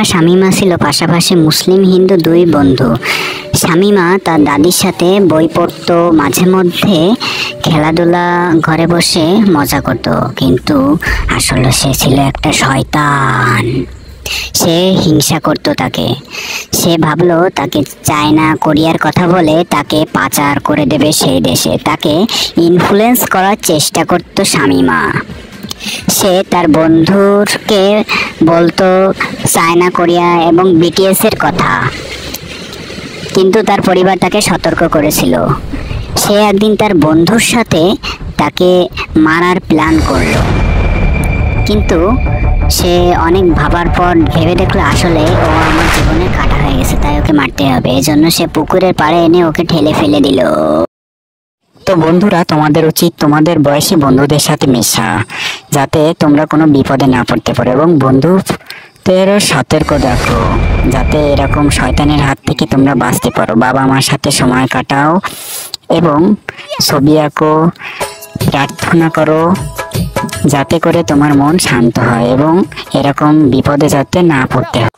শামীমা ছিল পাশাপাশি মুসলিম হিন্দু দুই বন্ধু। শামীমা তার দাদির সাথে বই পড়তো, মাঝে মধ্যে খেলাধুলা ঘরে বসে মজা করত, কিন্তু আসলে সে ছিল একটা শয়তান। সে হিংসা করত তাকে। সে ভাবলো তাকে চায়না কোরিয়ার কথা বলে তাকে পাচার করে দেবে সেই দেশে। তাকে ইনফ্লুয়েন্স করার চেষ্টা করত শামীমা। সে তার বন্ধুকে বলতো চায়না কোরিয়া এবং বিটিএস এর কথা, কিন্তু তার পরিবার তাকে সতর্ক করেছিল। সে একদিন তার বন্ধুর সাথে তাকে মারার প্ল্যান করলো, কিন্তু সে অনেক ভাবার পর ভেবে দেখলো আসলে ও আমার জীবনে কাটা হয়ে গেছে, তাই ওকে মারতে হবে। এজন্য সে পুকুরের পাড়ে এনে ওকে ঠেলে ফেলে দিল। তো বন্ধুরা, তোমাদের উচিত তোমাদের বয়সী বন্ধুদের সাথে মেশা, যাতে তোমরা কোনো বিপদে না পড়তে পারো, এবং বন্ধুদেরও সতর্ক রাখো যাতে এরকম শয়তানের হাত থেকে তোমরা বাঁচতে পারো। বাবা মার সাথে সময় কাটাও এবং ছবি আঁকো, প্রার্থনা করো, যাতে করে তোমার মন শান্ত হয় এবং এরকম বিপদে যাতে না পড়তে হয়।